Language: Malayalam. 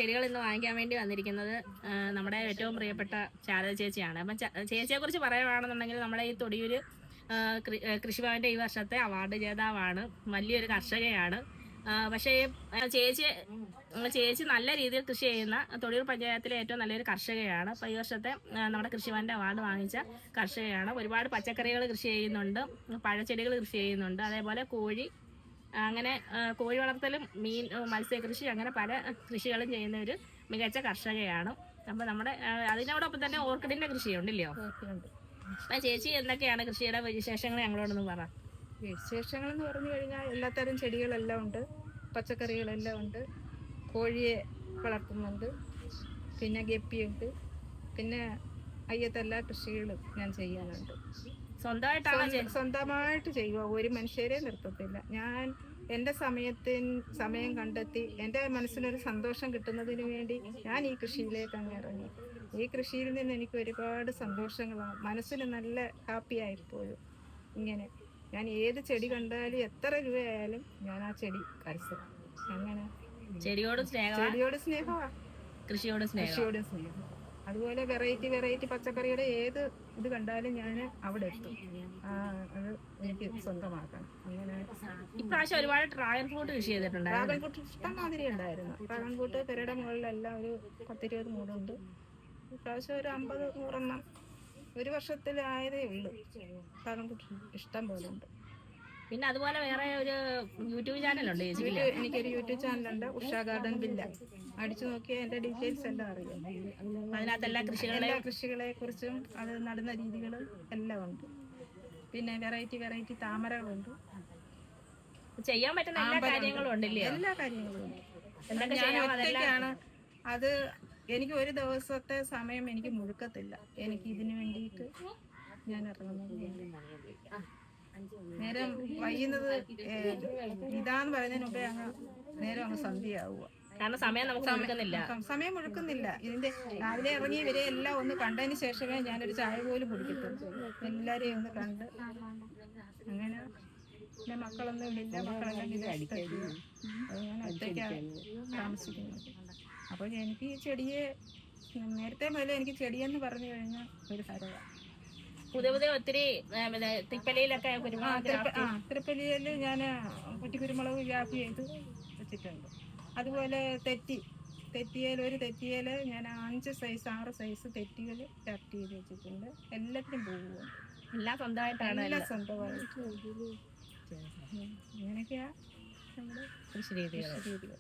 ചെടികൾ ഇന്ന് വാങ്ങിക്കാൻ വേണ്ടി വന്നിരിക്കുന്നത് നമ്മുടെ ഏറ്റവും പ്രിയപ്പെട്ട ശാരദ ചേച്ചിയാണ്. അപ്പം ചേച്ചിയെ കുറിച്ച് പറയുകയാണെന്നുണ്ടെങ്കിൽ നമ്മുടെ ഈ തൊടിയൂര് കൃഷിഭവന്റെ ഈ വർഷത്തെ അവാർഡ് ജേതാവാണ്. വലിയൊരു കർഷകയാണ്. പക്ഷേ ചേച്ചി നല്ല രീതിയിൽ കൃഷി ചെയ്യുന്ന തൊടിയൂർ പഞ്ചായത്തിലെ ഏറ്റവും നല്ലൊരു കർഷകയാണ്. അപ്പോൾ ഈ വർഷത്തെ നമ്മുടെ കൃഷിഭവന്റെ അവാർഡ് വാങ്ങിച്ച കർഷകയാണ്. ഒരുപാട് പച്ചക്കറികൾ കൃഷി ചെയ്യുന്നുണ്ട്, പഴച്ചെടികൾ കൃഷി ചെയ്യുന്നുണ്ട്, അതേപോലെ കോഴി, അങ്ങനെ കോഴി വളർത്തലും മത്സ്യകൃഷി, അങ്ങനെ പല കൃഷികളും ചെയ്യുന്ന ഒരു മികച്ച കർഷകയാണ്. അപ്പോൾ നമ്മുടെ അതിനോടൊപ്പം തന്നെ ഓർക്കിഡിന്റെ കൃഷിയുണ്ടല്ലോ. ചേച്ചി എന്തൊക്കെയാണ് കൃഷിയുടെ വിശേഷങ്ങൾ ഞങ്ങളോടൊന്ന് പറ. വിശേഷങ്ങൾ എന്ന് പറഞ്ഞു കഴിഞ്ഞാൽ എല്ലാത്തരം ചെടികളെല്ലാം ഉണ്ട്, പച്ചക്കറികളെല്ലാം ഉണ്ട്, കോഴിയെ വളർത്തുന്നുണ്ട്, പിന്നെ ഗപ്പിയുണ്ട്, പിന്നെ അയ്യത്തെല്ലാ കൃഷികളും ഞാൻ ചെയ്യാനുണ്ട്. സ്വന്തമായിട്ട് ചെയ്യുക, ഒരു മനുഷ്യരെ നിർത്തത്തില്ല. ഞാൻ എൻ്റെ സമയം കണ്ടെത്തി എൻ്റെ മനസ്സിനൊരു സന്തോഷം കിട്ടുന്നതിന് വേണ്ടി ഞാൻ ഈ കൃഷിയിലേക്ക് അങ്ങ് ഇറങ്ങി. ഈ കൃഷിയിൽ നിന്ന് എനിക്ക് ഒരുപാട് സന്തോഷങ്ങളാണ്, മനസ്സിന് നല്ല ഹാപ്പി ആയിപ്പോഴും. ഇങ്ങനെ ഞാൻ ഏത് ചെടി കണ്ടാലും എത്ര രൂപയായാലും ഞാൻ ആ ചെടി കരസ്ഥം. അങ്ങനെ ചെടിയോട് സ്നേഹമാണ്, കൃഷിയോട് സ്നേഹം. അതുപോലെ വെറൈറ്റി പച്ചക്കറിയുടെ ഏത് ഇത് കണ്ടാലും ഞാൻ അവിടെ എത്തും. അത് എനിക്ക് സ്വന്തമാക്കണം. അങ്ങനെ ഇപ്രാവശ്യം ഒരുപാട് ഡ്രാഗൺ ഫ്രൂട്ട് കൃഷി ചെയ്തിട്ടുണ്ട്. ഡ്രാഗൺ ഫ്രൂട്ട് ഇഷ്ടം മാതിരി ഉണ്ടായിരുന്നു. ഡ്രാഗൺ ഫ്രൂട്ട് പെരയുടെ മുകളിലെല്ലാം ഒരു 10-20 മൂടുണ്ട്. ഇപ്രാവശ്യം ഒരു 50-100 ഒരു വർഷത്തിലായതേ ഉള്ളൂ. ഡ്രാഗൺ ഫ്രൂട്ട് ഇഷ്ടം പോലെ ഉണ്ട്. പിന്നെ അതുപോലെ വേറെ ഒരു യൂട്യൂബ് ചാനലുണ്ട്. എനിക്കൊരു യൂട്യൂബ് ചാനലുണ്ട്, ഉഷാ ഗാർഡൻ വില്ല. അടിച്ചു നോക്കിയാൽ എൻ്റെ ഡീറ്റെയിൽസ് എല്ലാം അറിയാം. അതിനകത്ത് എല്ലാ കൃഷികളെ കുറിച്ചും അത് നടുന്ന രീതികളും എല്ലാം ഉണ്ട്. പിന്നെ വെറൈറ്റി താമരകളുണ്ട്. ചെയ്യാൻ പറ്റുന്ന എല്ലാ കാര്യങ്ങളും ഉണ്ടല്ലേ? എല്ലാ കാര്യങ്ങളും ഉണ്ട്. ഞാൻ ഒറ്റയ്ക്കാണ്. അത് എനിക്ക് ഒരു ദിവസത്തെ സമയം എനിക്ക് മുഴുക്കത്തില്ല. എനിക്ക് ഇതിനു വേണ്ടിയിട്ട് ഞാൻ ഇറങ്ങുന്നത്. നേരം വൈകുന്നത് ഇതാന്ന് പറയുന്നതിന് മുമ്പേ നേരം അങ്ങ് സന്ധ്യയാവുക. കാരണം സമയം മുഴുക്കുന്നില്ല. ഇതിന്റെ രാവിലെ ഇറങ്ങി ഇവരെ എല്ലാം ഒന്ന് കണ്ടതിന് ശേഷമേ ഞാനൊരു ചായ പോലും കുടിക്കത്തുള്ളൂ. എല്ലാരെയും ഒന്ന് കണ്ട് അങ്ങനെ. പിന്നെ മക്കളൊന്നും ഇല്ല, മക്കളെല്ലാം ഞാൻ ഒറ്റയ്ക്കാണ് താമസിക്കുന്നത്. അപ്പോൾ എനിക്ക് ഈ ചെടിയെ നേരത്തെ മുതലേ എനിക്ക് ചെടിയെന്ന് പറഞ്ഞു കഴിഞ്ഞാൽ ഒരു ഹരമാണ്. പുതിയ ഒത്തിരി തിപ്പലിയിലൊക്കെ തിരുപ്പലിയിൽ ഞാൻ കുറ്റിക്കുരുമുളക് ഗ്യാപ്പ് ചെയ്ത് വെച്ചിട്ടുണ്ട്. അതുപോലെ തെറ്റിയേല് ഞാൻ 5 സൈസ് 6 സൈസ് തെറ്റികൾ ഗ്യാപ്പ് ചെയ്ത് വെച്ചിട്ടുണ്ട്. എല്ലാത്തിനും പോകും. എല്ലാം സ്വന്തമായിട്ടാണ്. സ്വന്തമായിട്ട്. അങ്ങനെയൊക്കെയാ നമ്മുടെ കൃഷി രീതികൾ.